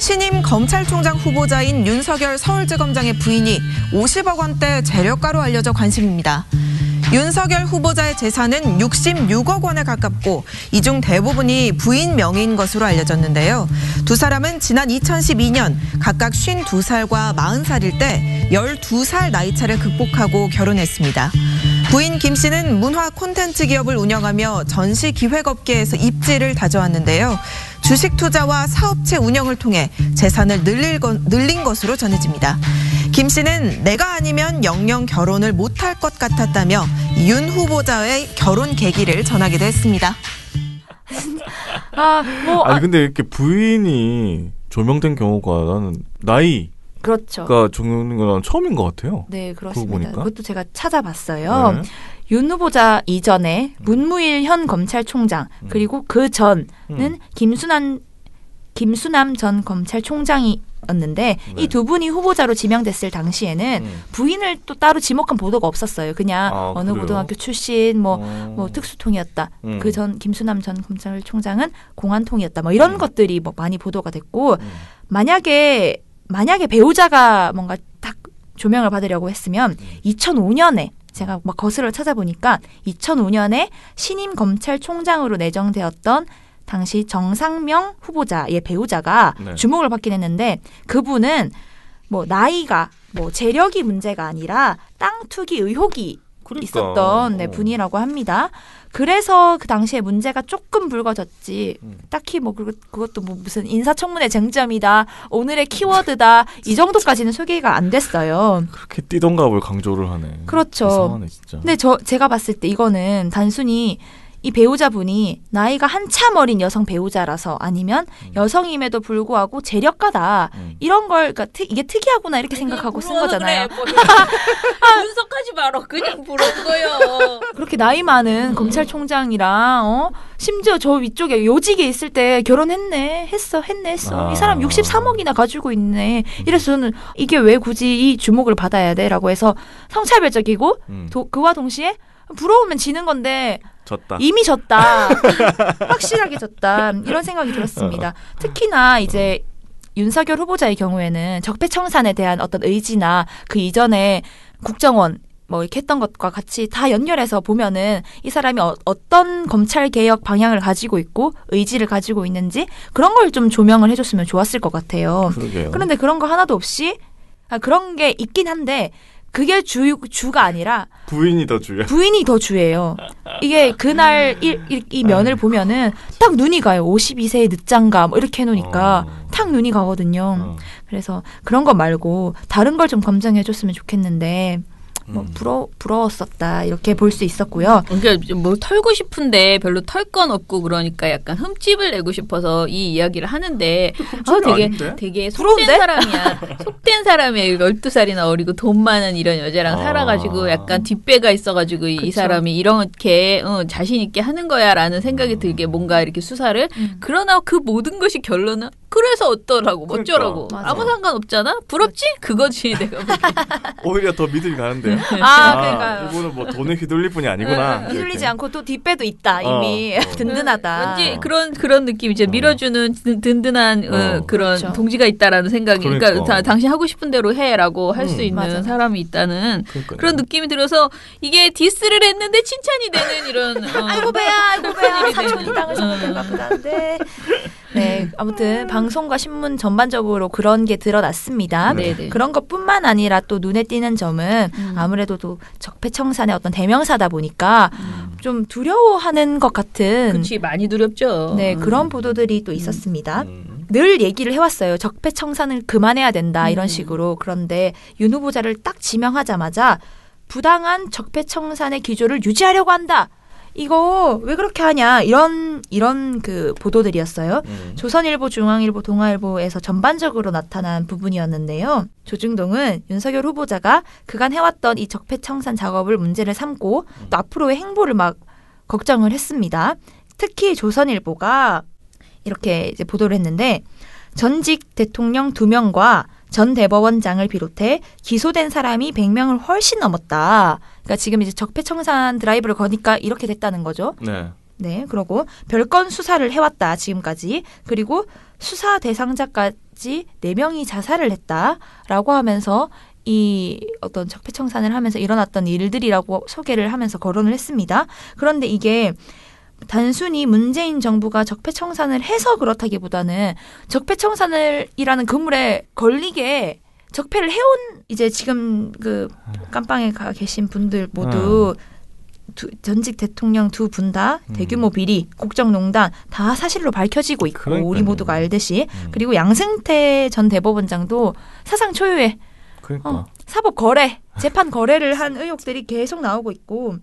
신임 검찰총장 후보자인 윤석열 서울지검장의 부인이 50억 원대 재력가로 알려져 관심입니다. 윤석열 후보자의 재산은 66억 원에 가깝고 이 중 대부분이 부인 명의인 것으로 알려졌는데요. 두 사람은 지난 2012년 각각 52살과 40살일 때 12살 나이차를 극복하고 결혼했습니다. 부인 김 씨는 문화 콘텐츠 기업을 운영하며 전시 기획업계에서 입지를 다져왔는데요. 주식 투자와 사업체 운영을 통해 재산을 늘린 것으로 전해집니다. 김 씨는 내가 아니면 영영 결혼을 못할 것 같았다며 윤 후보자의 결혼 계기를 전하기도 했습니다. 근데 이렇게 부인이 조명된 경우가 나는 그렇죠. 적는 건 처음인 것 같아요. 네, 그렇습니다. 그것도 제가 찾아봤어요. 윤 후보자 이전에 문무일 현 검찰총장 그리고 그 전은 김수남 전 검찰총장이었는데 이 두 분이 후보자로 지명됐을 당시에는 부인을 또 따로 지목한 보도가 없었어요. 그냥 어느 그래요? 고등학교 출신 뭐 특수통이었다. 그 전 김수남 전 검찰총장은 공안통이었다. 뭐 이런 것들이 뭐 많이 보도가 됐고 만약에 배우자가 뭔가 딱 조명을 받으려고 했으면 2005년에 제가 막 거슬러 찾아보니까 2005년에 신임 검찰총장으로 내정되었던 당시 정상명 후보자의 배우자가 주목을 받긴 했는데 그분은 뭐 나이가 뭐 재력이 문제가 아니라 땅 투기 의혹이 있었던 분이라고 합니다. 그래서 그 당시에 문제가 조금 불거졌지. 딱히 뭐 그것도 뭐 무슨 인사청문회 쟁점이다. 오늘의 키워드다. 이 정도까지는 소개가 안 됐어요. 그렇게 띠동갑을 강조를 하네. 그렇죠. 이상하네 진짜. 근데 제가 봤을 때 이거는 단순히 이 배우자분이 나이가 한참 어린 여성 배우자라서 아니면 여성임에도 불구하고 재력가다. 이런 걸 그러니까 이게 특이하구나 이렇게 생각하고 쓴 거잖아요. 분석하지 마라. 그냥 부러운 거요. 그렇게 나이 많은 검찰총장이랑 심지어 저 위쪽에 요직에 있을 때 결혼했네. 했어. 이 사람 63억이나 가지고 있네. 이래서 저는 이게 왜 굳이 이 주목을 받아야 돼? 라고 해서 성차별적이고 그와 동시에 부러우면 지는 건데 이미 졌다. 확실하게 졌다. 이런 생각이 들었습니다. 특히나 이제 윤석열 후보자의 경우에는 적폐청산에 대한 어떤 의지나 그 이전에 국정원 뭐 이렇게 했던 것과 같이 다 연결해서 보면은 이 사람이 어떤 검찰 개혁 방향을 가지고 있고 의지를 가지고 있는지 그런 걸 좀 조명을 해줬으면 좋았을 것 같아요. 그러게요. 그런데 그런 거 하나도 없이 그런 게 있긴 한데 그게 주가 아니라 부인이 더 주야. 부인이 더 주예요. 이게 그날 이 면을 보면은 딱 눈이 가요. 52세의 늦장가 뭐 이렇게 해놓으니까 탁 눈이 가거든요. 그래서 그런 거 말고 다른 걸 좀 검증해줬으면 좋겠는데 뭐 부러웠었다 이렇게 볼 수 있었고요. 그러니까 뭘 털고 싶은데 별로 털 건 없고 그러니까 약간 흠집을 내고 싶어서 이 이야기를 하는데 되게 속된 사람이야. 속된 사람이야. 12살이나 어리고 돈 많은 이런 여자랑 살아가지고 약간 뒷배가 있어가지고 이 사람이 이렇게 자신 있게 하는 거야라는 생각이 들게 뭔가 이렇게 수사를 그러나 그 모든 것이 결론은 그래서 어떠라고 그러니까. 어쩌라고 맞아. 아무 상관없잖아. 부럽지? 그거지 내가 보기엔. 오히려 더 믿음이 가는데요. 그러니까요. 이분은 뭐 돈에 휘둘릴 뿐이 아니구나. 휘둘리지 않고 또 뒷배도 있다 이미 든든하다. 왠지 그런 느낌이죠. 밀어주는 든든한 그런 그렇죠. 동지가 있다라는 생각이. 그러니까 그러니까. 당신 하고 싶은 대로 해라고 할 수 있는 맞아. 사람이 있다는 그러니까요. 그런 느낌이 들어서 이게 디스를 했는데 칭찬이 되는 이런. 아이고 배야 사촌이 땅을 사먹는가 보다는데. 네, 아무튼 방송과 신문 전반적으로 그런 게 드러났습니다. 네네. 그런 것뿐만 아니라 또 눈에 띄는 점은 아무래도 또 적폐청산의 어떤 대명사다 보니까 좀 두려워하는 것 같은 그렇지 많이 두렵죠. 네, 그런 보도들이 또 있었습니다. 늘 얘기를 해왔어요. 적폐청산을 그만해야 된다 이런 식으로. 그런데 윤 후보자를 딱 지명하자마자 부당한 적폐청산의 기조를 유지하려고 한다. 이거 왜 그렇게 하냐 이런 그 보도들이었어요. 조선일보, 중앙일보, 동아일보에서 전반적으로 나타난 부분이었는데요. 조중동은 윤석열 후보자가 그간 해왔던 이 적폐청산 작업을 문제를 삼고 또 앞으로의 행보를 막 걱정을 했습니다. 특히 조선일보가 이렇게 이제 보도를 했는데 전직 대통령 2명과 전 대법원장을 비롯해 기소된 사람이 100명을 훨씬 넘었다. 그러니까 지금 이제 적폐청산 드라이브를 거니까 이렇게 됐다는 거죠. 네. 네, 그러고 별건 수사를 해왔다 지금까지. 그리고 수사 대상자까지 4명이 자살을 했다라고 하면서 이 어떤 적폐청산을 하면서 일어났던 일들이라고 소개를 하면서 거론을 했습니다. 그런데 이게 단순히 문재인 정부가 적폐청산을 해서 그렇다기보다는 적폐청산을이라는 그물에 걸리게 적폐를 해온 이제 지금 그 깜빵에 가 계신 분들 모두 전직 대통령 2분 다 대규모 비리, 국정농단 다 사실로 밝혀지고 있고 그러니까요. 우리 모두가 알듯이 그리고 양승태 전 대법원장도 사상 초유의 그러니까. 사법 거래, 재판 거래를 한 의혹들이 계속 나오고 있고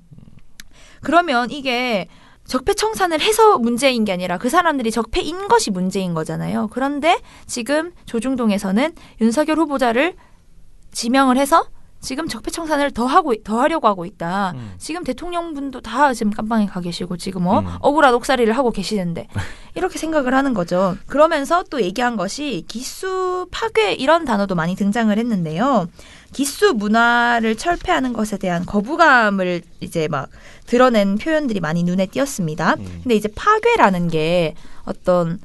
그러면 이게 적폐청산을 해서 문제인 게 아니라 그 사람들이 적폐인 것이 문제인 거잖아요. 그런데 지금 조중동에서는 윤석열 후보자를 지명을 해서 지금 적폐청산을 더 하려고 하고 있다. 지금 대통령분도 다 지금 깜빵에 가 계시고 지금 억울한 옥살이를 하고 계시는데 이렇게 생각을 하는 거죠. 그러면서 또 얘기한 것이 기수 파괴 이런 단어도 많이 등장을 했는데요. 기수 문화를 철폐하는 것에 대한 거부감을 이제 막 드러낸 표현들이 많이 눈에 띄었습니다. 근데 이제 파괴라는 게 어떤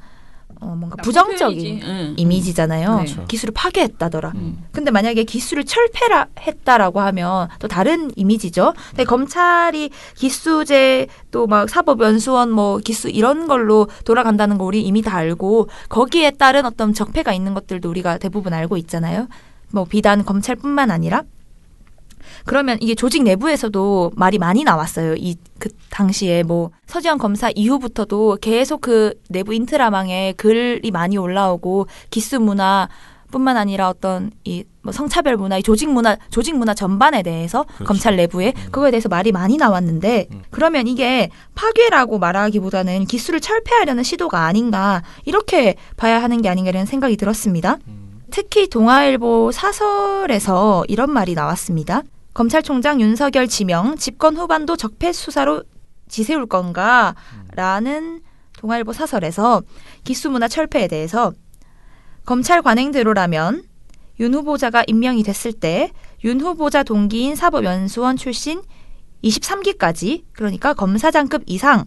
뭔가 부정적인 이미지잖아요. 네. 기술을 파괴했다더라. 근데 만약에 기술을 철폐했다라고 하면 또 다른 이미지죠. 근데 검찰이 기수제 또 막 사법연수원 뭐 기수 이런 걸로 돌아간다는 거 우리 이미 다 알고 거기에 따른 어떤 적폐가 있는 것들도 우리가 대부분 알고 있잖아요. 뭐 비단 검찰뿐만 아니라. 그러면 이게 조직 내부에서도 말이 많이 나왔어요. 그 당시에 뭐 서지현 검사 이후부터도 계속 그 내부 인트라망에 글이 많이 올라오고 기수 문화뿐만 아니라 어떤 이 뭐 성차별 문화, 이 조직 문화 전반에 대해서 그렇죠. 검찰 내부에 그거에 대해서 말이 많이 나왔는데 그러면 이게 파괴라고 말하기보다는 기수를 철폐하려는 시도가 아닌가 이렇게 봐야 하는 게 아닌가라는 생각이 들었습니다. 특히 동아일보 사설에서 이런 말이 나왔습니다. 검찰총장 윤석열 지명, 집권 후반도 적폐 수사로 지새울 건가? 라는 동아일보 사설에서 기수문화 철폐에 대해서 검찰 관행대로라면 윤 후보자가 임명이 됐을 때 윤 후보자 동기인 사법연수원 출신 23기까지 그러니까 검사장급 이상의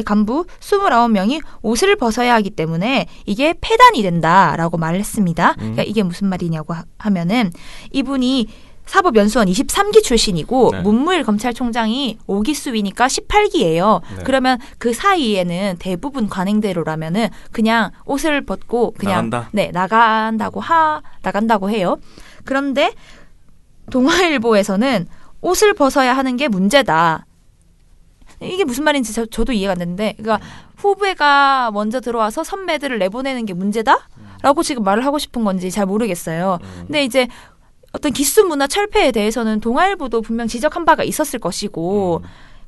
간부 29명이 옷을 벗어야 하기 때문에 이게 폐단이 된다라고 말을 했습니다. 그러니까 이게 무슨 말이냐고 하면은 이분이 사법연수원 23기 출신이고 네. 문무일 검찰총장이 5기수위니까 18기예요. 네. 그러면 그 사이에는 대부분 관행대로라면은 그냥 옷을 벗고 그냥 나간다. 네, 나간다고 해요. 그런데 동아일보에서는 옷을 벗어야 하는 게 문제다. 이게 무슨 말인지 저도 이해가 안 되는데 그러니까 후배가 먼저 들어와서 선배들을 내보내는 게 문제다라고 지금 말을 하고 싶은 건지 잘 모르겠어요. 근데 이제 어떤 기수 문화 철폐에 대해서는 동아일보도 분명 지적한 바가 있었을 것이고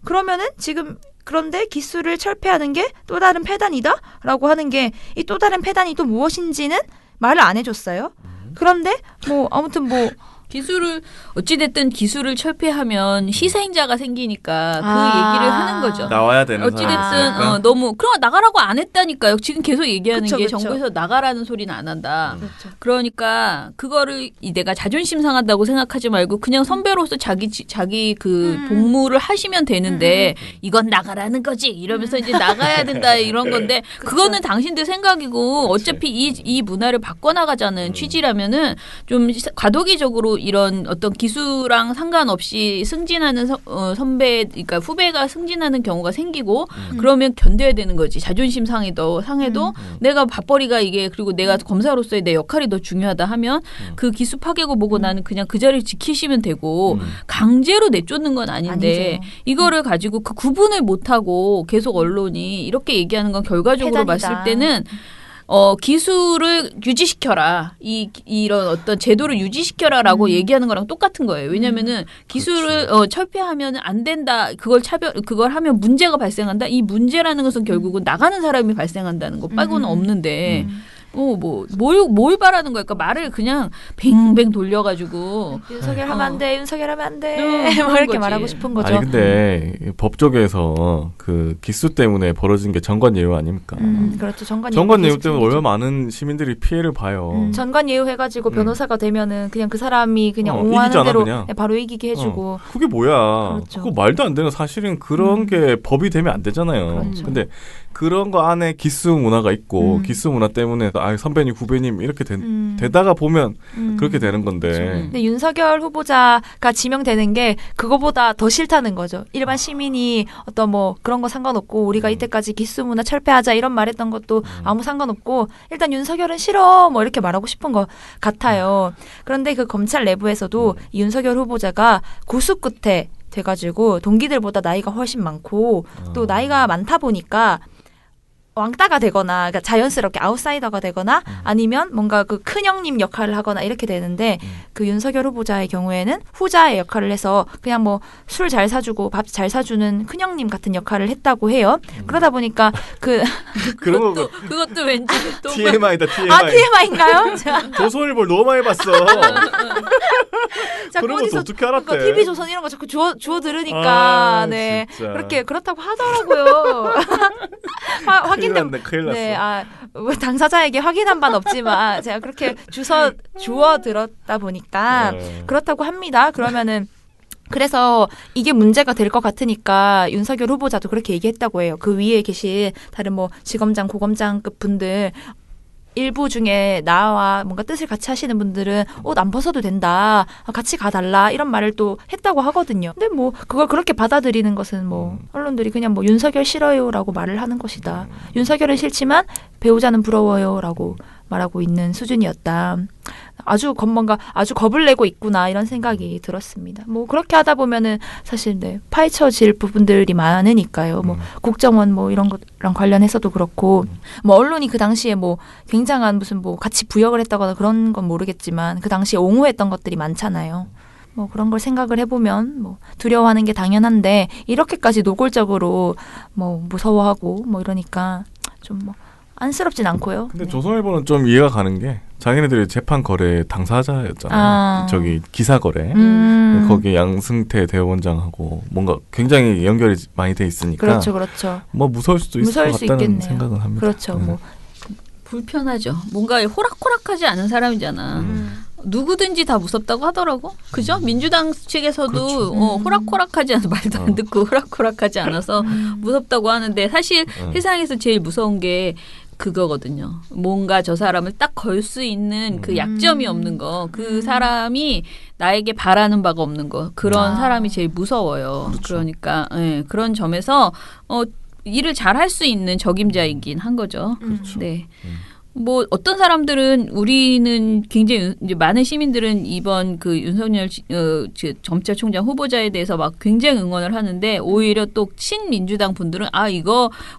그러면은 지금 그런데 기수를 철폐하는 게 또 다른 폐단이다라고 하는 게 이 또 다른 폐단이 또 무엇인지는 말을 안 해줬어요. 그런데 뭐 아무튼 뭐 기술을 어찌됐든 기술을 철폐하면 희생자가 생기니까 그 얘기를 하는 거죠. 나와야 되는 어찌됐든 너무 그럼 나가라고 안 했다니까요. 지금 계속 얘기하는 그쵸, 게 그쵸. 정부에서 나가라는 소리는 안 한다. 그렇죠. 그러니까 그거를 내가 자존심 상한다고 생각하지 말고 그냥 선배로서 자기 그 복무를 하시면 되는데 이건 나가라는 거지 이러면서 이제 나가야 된다 이런 건데 그거는 당신들 생각이고 어차피 이 문화를 바꿔나가자는 취지라면은 좀 과도기적으로 이런 어떤 기수랑 상관없이 승진하는 선배, 그러니까 후배가 승진하는 경우가 생기고 그러면 견뎌야 되는 거지. 자존심 상해도 내가 밥벌이가 이게 그리고 내가 검사로서의 내 역할이 더 중요하다 하면 그 기수 파괴고 뭐고 나는 그냥 그 자리를 지키시면 되고 강제로 내쫓는 건 아닌데 아니죠. 이거를 가지고 그 구분을 못하고 계속 언론이 이렇게 얘기하는 건 결과적으로 해단이다. 봤을 때는 기수를 유지시켜라. 이런 어떤 제도를 유지시켜라라고 얘기하는 거랑 똑같은 거예요. 왜냐면은 기수를 철폐하면 안 된다. 그걸 하면 문제가 발생한다. 이 문제라는 것은 결국은 나가는 사람이 발생한다는 거 빼고는 없는데 뭘 바라는 거야? 그러니까 말을 그냥 뱅뱅 돌려가지고 윤석열 하면 안 돼. 윤석열 하면 안 돼. 그런 뭐 이렇게 거지. 말하고 싶은 거죠. 아니 근데 법조계에서 그 기수 때문에 벌어진 게 전관예우 아닙니까? 그렇죠. 전관예우 전관예우 때문에 얼마나 많은 시민들이 피해를 봐요. 전관예우 해가지고 변호사가 되면은 그냥 그 사람이 그냥 옹호하는 이기잖아, 대로 그냥. 바로 이기게 해주고. 그게 뭐야? 그렇죠. 그거 말도 안 되는 사실은 그런 게 법이 되면 안 되잖아요. 그렇죠. 근데 그런 거 안에 기수 문화가 있고 기수 문화 때문에 선배님 후배님 이렇게 되다가 보면 그렇게 되는 건데. 근데 윤석열 후보자가 지명되는 게 그거보다 더 싫다는 거죠. 일반 시민이 어떤 뭐 그런 거 상관없고 우리가 이때까지 기수 문화 철폐하자 이런 말했던 것도 아무 상관없고 일단 윤석열은 싫어 뭐 이렇게 말하고 싶은 것 같아요. 그런데 그 검찰 내부에서도 이 윤석열 후보자가 고수 끝에 돼가지고 동기들보다 나이가 훨씬 많고 또 나이가 많다 보니까 왕따가 되거나 그러니까 자연스럽게 아웃사이더가 되거나 아니면 뭔가 그 큰형님 역할을 하거나 이렇게 되는데 그 윤석열 후보자의 경우에는 후자의 역할을 해서 그냥 뭐 술 잘 사주고 밥 잘 사주는 큰형님 같은 역할을 했다고 해요. 그러다 보니까 그런 거 그것도 왠지 또 TMI다 TMI. TMI인가요? 조선일보를 너무 많이 봤어. 자꾸 그런 것도 어떻게 알았대? TV조선 이런 거 자꾸 주워 들으니까 네 진짜. 그렇게 그렇다고 하더라고요. 확인된 큰일 났어. 네, 당사자에게 확인한 바는 없지만 제가 그렇게 주워 들었다 보니까 그렇다고 합니다. 그러면은 그래서 이게 문제가 될 것 같으니까 윤석열 후보자도 그렇게 얘기했다고 해요. 그 위에 계신 다른 뭐 지검장, 고검장급 분들 일부 중에 나와 뭔가 뜻을 같이 하시는 분들은 옷 안 벗어도 된다. 같이 가달라. 이런 말을 또 했다고 하거든요. 근데 뭐 그걸 그렇게 받아들이는 것은 뭐 언론들이 그냥 뭐 윤석열 싫어요라고 말을 하는 것이다. 윤석열은 싫지만 배우자는 부러워요라고 말하고 있는 수준이었다. 아주 겁을 내고 있구나 이런 생각이 들었습니다. 뭐 그렇게 하다 보면은 사실 파헤쳐질 부분들이 많으니까요. 뭐 국정원 뭐 이런 것랑 관련해서도 그렇고 뭐 언론이 그 당시에 뭐 굉장한 무슨 뭐 같이 부역을 했다거나 그런 건 모르겠지만 그 당시에 옹호했던 것들이 많잖아요. 뭐 그런 걸 생각을 해보면 뭐 두려워하는 게 당연한데 이렇게까지 노골적으로 뭐 무서워하고 뭐 이러니까 좀 뭐 안쓰럽진 않고요. 근데 조선일보는 좀 이해가 가는 게 자기네들이 재판 거래 당사자였잖아요. 저기 기사 거래. 거기 양승태 대법원장하고 뭔가 굉장히 연결이 많이 돼 있으니까. 그렇죠. 뭐 무서울 수도 있을 것 같다는 있겠네요. 생각은 합니다. 그렇죠. 뭐 불편하죠. 뭔가 호락호락하지 않은 사람이잖아. 누구든지 다 무섭다고 하더라고. 그죠? 민주당 측에서도 그렇죠. 호락호락하지 않아서 말도 안 듣고 호락호락하지 않아서 무섭다고 하는데 사실 세상에서 제일 무서운 게 그거거든요. 뭔가 저 사람을 딱 걸 수 있는 그 약점이 없는 거. 그 사람이 나에게 바라는 바가 없는 거. 그런 사람이 제일 무서워요. 그렇죠. 그러니까 그런 점에서 일을 잘할 수 있는 적임자이긴 한 거죠. 그렇죠. 네. 뭐 어떤 사람들은 우리는 굉장히 이제 많은 시민들은 이번 그 윤석열 검찰총장 후보자에 대해서 막 굉장히 응원을 하는데 오히려 또 친민주당 분들은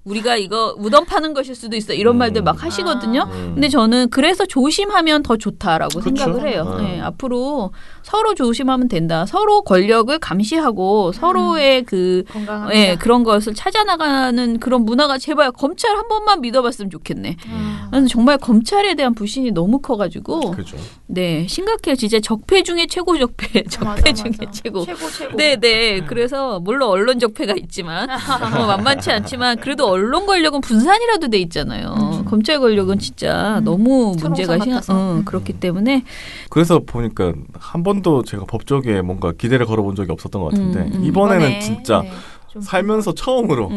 우리가 이거 무덤 파는 것일 수도 있어 이런 말들 막 하시거든요. 근데 저는 그래서 조심하면 더 좋다라고 그렇죠. 생각을 해요. 네, 앞으로 서로 조심하면 된다. 서로 권력을 감시하고 서로의 그런 것을 찾아나가는 그런 문화가 제발 검찰 한 번만 믿어봤으면 좋겠네. 나는 정말 정말 검찰에 대한 불신이 너무 커가지고 그죠. 네 심각해요. 진짜 적폐 중에 최고 적폐, 적폐 중에 최고. 최고. 네네. 그래서 물론 언론 적폐가 있지만 만만치 않지만 그래도 언론 권력은 분산이라도 돼 있잖아요. 검찰 권력은 진짜 너무 문제가 그렇기 때문에 그래서 보니까 한 번도 제가 법조계에 뭔가 기대를 걸어본 적이 없었던 것 같은데 이번에는 진짜 살면서 처음으로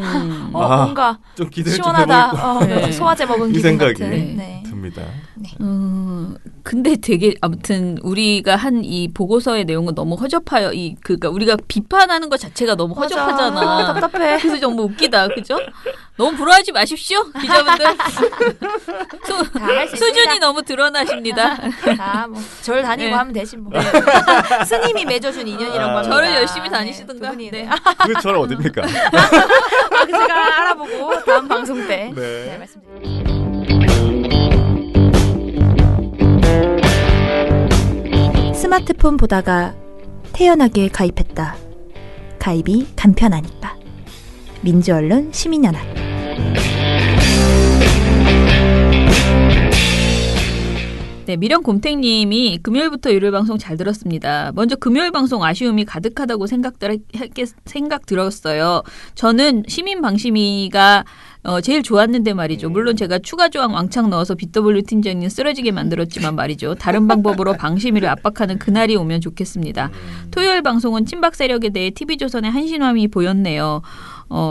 뭔가 좀 기대를 시원하다. 좀 해볼 네. 소화제 먹은 이 기분 생각이 같은. 듭니다. 근데 되게 아무튼 우리가 한 이 보고서의 내용은 너무 허접해요. 그러니까 우리가 비판하는 것 자체가 너무 허접하잖아. 답답해. 그래서 정말 웃기다, 그죠? 너무 불화하지 마십시오, 기자분들. 수준이 너무 드러나십니다. 절 다니고 하면 되지 뭐. 스님이 맺어준 인연이라고 합니다. 절을 열심히 다니시든가. 네. 그 저는 어딥니까? 제가 알아보고 다음 방송 때 말씀드릴게요. 스마트폰 보다가 태연하게 가입했다. 가입이 간편하니까. 민주언론 시민연합. 네, 미련곰탱님이 금요일부터 일요일 방송 잘 들었습니다. 먼저 금요일 방송 아쉬움이 가득하다고 생각 들었어요. 저는 시민 방심이가 제일 좋았는데 말이죠. 물론 제가 추가 조항 왕창 넣어서 BW 팀장님 쓰러지게 만들었지만 말이죠. 다른 방법으로 방심이를 압박하는 그날이 오면 좋겠습니다. 토요일 방송은 친박 세력에 대해 TV조선의 한신함이 보였네요.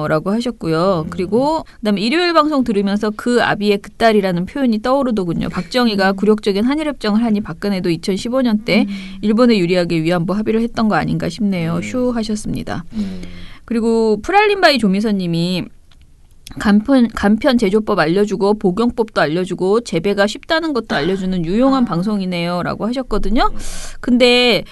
라고 하셨고요. 그리고 그다음에 일요일 방송 들으면서 그 아비의 그 딸이라는 표현이 떠오르더군요. 박정희가 굴욕적인 한일협정을 하니 박근혜도 2015년 때 일본에 유리하게 위안부 합의를 했던 거 아닌가 싶네요. 슈 하셨습니다. 그리고 프랄린바이 조미선님이 간편 제조법 알려주고 복용법도 알려주고 재배가 쉽다는 것도 알려주는 유용한 방송이네요 라고 하셨거든요. 근데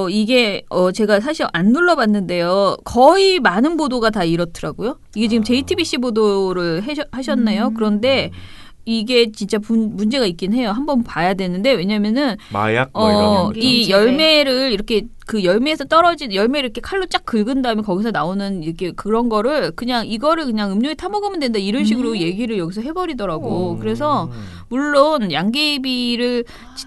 이게 제가 사실 안 눌러봤는데요. 거의 많은 보도가 다 이렇더라고요. 이게 지금 JTBC 보도를 하셨네요. 그런데 이게 진짜 문제가 있긴 해요. 한번 봐야 되는데 왜냐면은 마약 이런 이 열매를 이렇게 그 열매에서 떨어진 열매를 이렇게 칼로 쫙 긁은 다음에 거기서 나오는 이렇게 그런 거를 그냥 이거를 그냥 음료에 타 먹으면 된다 이런 식으로 얘기를 여기서 해버리더라고. 그래서 물론 양귀비를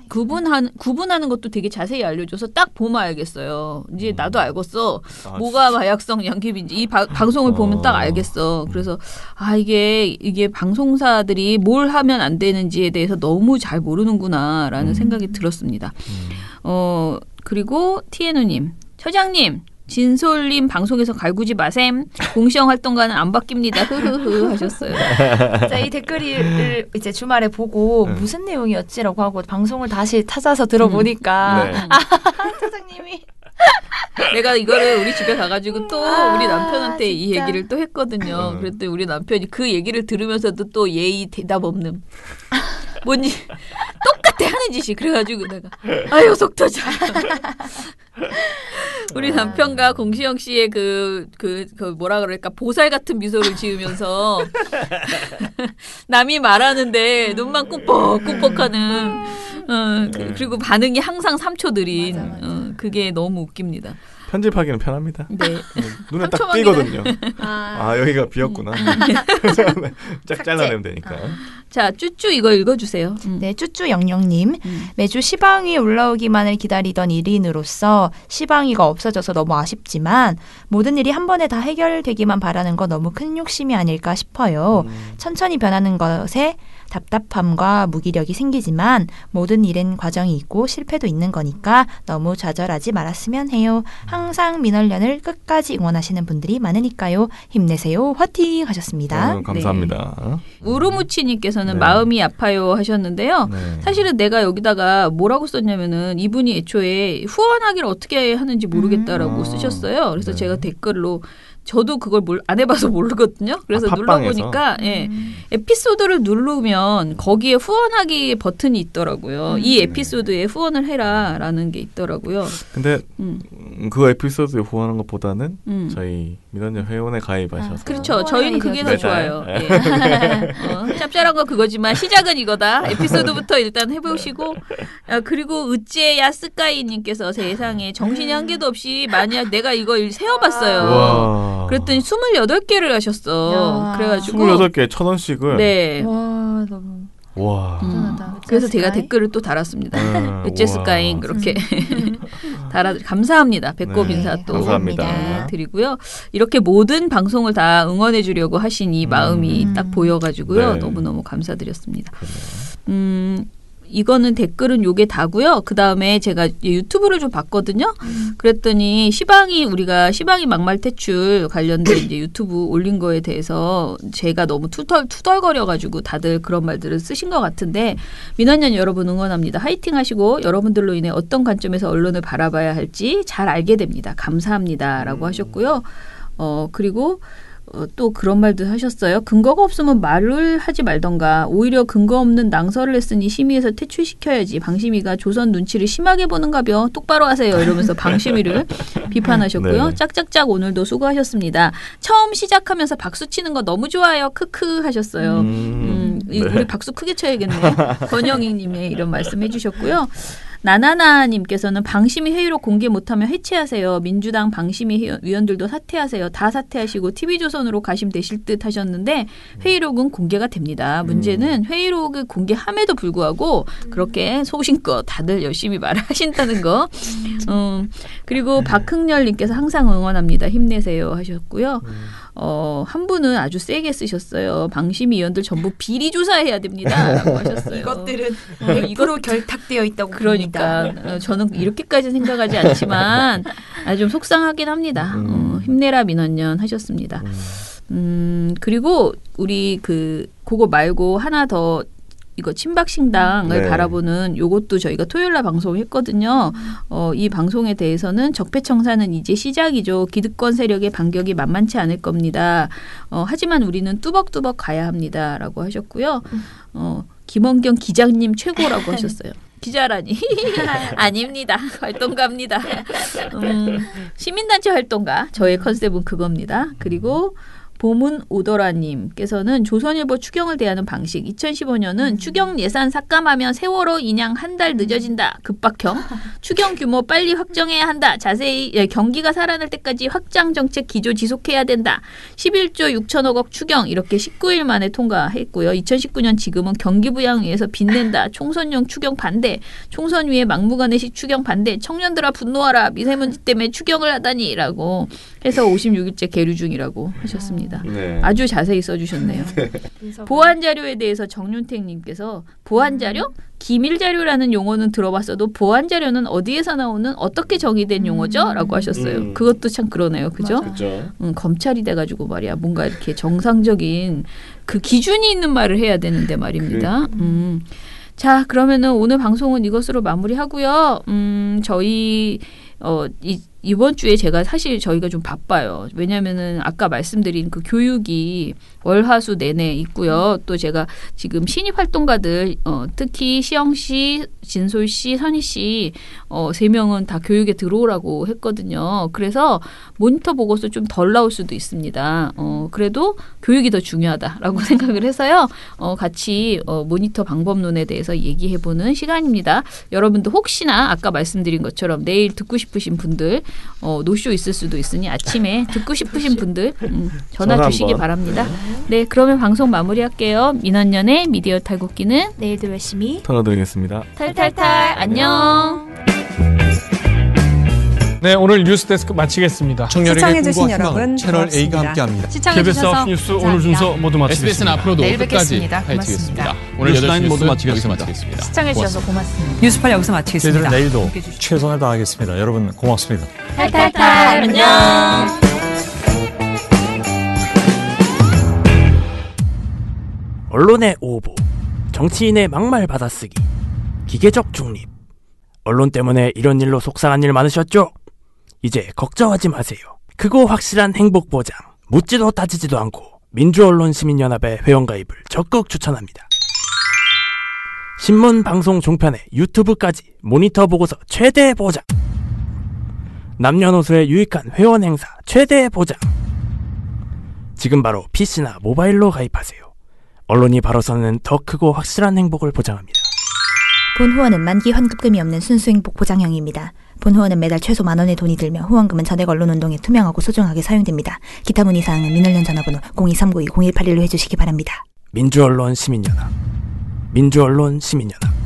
구분하는 것도 되게 자세히 알려줘서 딱 보면 알겠어요. 이제 나도 알겠어. 뭐가 마약성 양귀비인지 이 방송을 보면 딱 알겠어. 그래서 이게 방송사들이 뭘 하면 안 되는지에 대해서 너무 잘 모르는구나라는 생각이 들었습니다. 그리고 TNU님, 처장님, 진솔님 방송에서 갈구지 마셈. 공시형 활동가는 안 바뀝니다. 흐흐흐 하셨어요. 자, 이 댓글을 이제 주말에 보고 무슨 내용이었지라고 하고 방송을 다시 찾아서 들어보니까 처장님이 내가 이거를 우리 집에 가가지고 또 우리 남편한테 진짜. 이 얘기를 또 했거든요. 그랬더니 우리 남편이 그 얘기를 들으면서도 또 예의 대답 없는. 뭔지 똑같아 하는 짓이. 그래가지고 내가 아유 속 터져. 우리 남편과 공시영 씨의 그 뭐라 그럴까 보살 같은 미소를 지으면서 남이 말하는데 눈만 꿈뻑꿈뻑하는 그리고 반응이 항상 3초 느린 그게 너무 웃깁니다. 편집하기는 편합니다. 네. 눈에 딱 띄거든요. 여기가 비었구나. 쫙 잘라내면 되니까. 자, 쭈쭈 이거 읽어주세요. 네, 쭈쭈영영님. 매주 시방위 올라오기만을 기다리던 일인으로서 시방위가 없어져서 너무 아쉽지만 모든 일이 한 번에 다 해결되기만 바라는 건 너무 큰 욕심이 아닐까 싶어요. 천천히 변하는 것에 답답함과 무기력이 생기지만 모든 일엔 과정이 있고 실패도 있는 거니까 너무 좌절하지 말았으면 해요. 항상 민원련을 끝까지 응원하시는 분들이 많으니까요. 힘내세요. 화이팅 하셨습니다. 감사합니다. 네. 우루무치님께서는 마음이 아파요 하셨는데요. 사실은 내가 여기다가 뭐라고 썼냐면은 이분이 애초에 후원하기를 어떻게 하는지 모르겠다라고 쓰셨어요. 그래서 제가 댓글로 저도 그걸 안 해봐서 모르거든요. 그래서 눌러보니까 에피소드를 누르면 거기에 후원하기 버튼이 있더라고요. 이 에피소드에 후원을 해라라는 게 있더라고요. 근데 그 에피소드에 후원하는 것보다는 저희 민원연 회원에 가입하셔서 그렇죠. 저희는 그게 더 좋아요. 예. 짭짤한 거 그거지만 시작은 이거다. 에피소드부터 일단 해보시고 그리고 으찌야 스카이님께서 세상에 정신이 한 개도 없이 만약 내가 이걸 세어봤어요. 우와. 그랬더니 28개를 하셨어. 그래가지고 28개에 1,000원씩을 네. 와, 너무 와. 그래서 제가 댓글을 또 달았습니다. 어째스까잉 그렇게 감사합니다. 배꼽 네, 인사 또 감사합니다. 드리고요. 이렇게 모든 방송을 다 응원해 주려고 하신 이 마음이 딱 보여가지고요. 네. 너무너무 감사드렸습니다. 이거는 댓글은 요게 다고요. 그 다음에 제가 유튜브를 좀 봤거든요. 그랬더니 우리가 시방이 막말 퇴출 관련된 이제 유튜브 올린 거에 대해서 제가 너무 투덜거려가지고 다들 그런 말들을 쓰신 것 같은데 민원연 여러분 응원합니다. 화이팅 하시고 여러분들로 인해 어떤 관점에서 언론을 바라봐야 할지 잘 알게 됩니다. 감사합니다라고 하셨고요. 그리고 또 그런 말도 하셨어요. 근거가 없으면 말을 하지 말던가 오히려 근거 없는 낭설을 했으니 심의에서 퇴출시켜야지. 방심위가 조선 눈치를 심하게 보는가벼. 똑바로 하세요. 이러면서 방심위를 비판하셨고요. 네. 짝짝짝 오늘도 수고하셨습니다. 처음 시작하면서 박수 치는 거 너무 좋아요. 크크 하셨어요. 우리 박수 크게 쳐야겠네요. 권영익 님의 이런 말씀 해주셨고요. 나나나님께서는 방심위 회의로 공개 못하면 해체하세요. 민주당 방심위 위원들도 사퇴하세요. 다 사퇴하시고 TV조선으로 가시면 되실 듯 하셨는데 회의록은 공개가 됩니다. 문제는 회의록을 공개함에도 불구하고 그렇게 소신껏 다들 열심히 말을 하신다는 거. 그리고 박흥렬님께서 항상 응원합니다. 힘내세요 하셨고요. 한 분은 아주 세게 쓰셨어요. 방심위 위원들 전부 비리 조사해야 됩니다. 라고 하셨어요. 이것들은 100% 결탁되어 있다고 그러니까 저는 이렇게까지 생각하지 않지만 좀 속상하긴 합니다. 힘내라 민원연 하셨습니다. 그리고 우리 그거 말고 하나 더 이거 친박신당을 네. 바라보는 요것도 저희가 토요일날 방송을 했거든요. 이 방송에 대해서는 적폐청산은 이제 시작이죠. 기득권 세력의 반격이 만만치 않을 겁니다. 하지만 우리는 뚜벅뚜벅 가야 합니다라고 하셨고요. 김원경 기자님 최고라고 하셨어요. 기자라니 아닙니다. 활동가입니다. 시민단체 활동가 저의 컨셉은 그겁니다. 그리고 보문 오더라님께서는 조선일보 추경을 대하는 방식 2015년은 추경 예산 삭감하면 세월호 인양 한 달 늦어진다. 급박형. 추경 규모 빨리 확정해야 한다. 자세히 경기가 살아날 때까지 확장 정책 기조 지속해야 된다. 11조 6천억 원 추경 이렇게 19일 만에 통과했고요. 2019년 지금은 경기부양위에서 빚낸다. 총선용 추경 반대. 총선위에 막무가내식 추경 반대. 청년들아 분노하라. 미세먼지 때문에 추경을 하다니라고 해서 56일째 계류 중이라고 하셨습니다. 네. 아주 자세히 써주셨네요. 보안 자료에 대해서 정윤택님께서 보안 자료? 기밀 자료라는 용어는 들어봤어도 보안 자료는 어디에서 나오는 어떻게 정의된 용어죠? 라고 하셨어요. 그것도 참 그러네요. 그죠? 그렇죠. 검찰이 돼가지고 말이야. 뭔가 이렇게 정상적인 그 기준이 있는 말을 해야 되는데 말입니다. 자, 그러면은 오늘 방송은 이것으로 마무리하고요. 저희 이번 주에 사실 저희가 좀 바빠요. 왜냐면은 아까 말씀드린 그 교육이 월화수 내내 있고요. 또 제가 지금 신입 활동가들 특히 시영 씨, 진솔 씨, 선희 씨 3명은 다 교육에 들어오라고 했거든요. 그래서 모니터 보고서 좀 덜 나올 수도 있습니다. 그래도 교육이 더 중요하다라고 생각을 해서요. 같이 모니터 방법론에 대해서 얘기해보는 시간입니다. 여러분도 혹시나 아까 말씀드린 것처럼 내일 듣고 싶으신 분들 노쇼 있을 수도 있으니 아침에 듣고 싶으신 분들 전화 주시기 바랍니다. 네, 그러면 방송 마무리할게요. 민원연의 미디어 탈곡기는 내일도 열심히 털어드리겠습니다. 탈탈탈 안녕. 네, 오늘 뉴스데스크 마치겠습니다. 청년에게 시청해주신 꿈과 희망을 여러분 채널 A가 고맙습니다. 함께합니다. KBS 9 뉴스 오늘 순서 모두 마치겠습니다. SBS는 앞으로도 내일 끝까지 뵙겠습니다. 파헤치겠습니다. 고맙습니다. 오늘 8시 뉴스타임 모두 뉴스 마치겠습니다. 여기서 마치겠습니다. 시청해주셔서 고맙습니다. 뉴스팔 여기서 마치겠습니다. 저희들은 내일도 최선을 다하겠습니다. 여러분 고맙습니다. 탈탈탈 안녕. 언론의 오보, 정치인의 막말 받아쓰기, 기계적 중립. 언론 때문에 이런 일로 속상한 일 많으셨죠? 이제 걱정하지 마세요. 크고 확실한 행복 보장, 묻지도 따지지도 않고 민주언론시민연합의 회원가입을 적극 추천합니다. 신문, 방송, 종편에 유튜브까지 모니터 보고서 최대 보장. 남녀노소의 유익한 회원 행사 최대 보장. 지금 바로 PC나 모바일로 가입하세요. 언론이 바로서는 더 크고 확실한 행복을 보장합니다. 본 후원은 만기 환급금이 없는 순수 행복 보장형입니다. 본 후원은 매달 최소 10,000원의 돈이 들며 후원금은 전액 언론운동에 투명하고 소중하게 사용됩니다. 기타 문의 사항은 민원연 전화번호 02-392-0181로 해주시기 바랍니다. 민주언론 시민연합 민주언론 시민연합.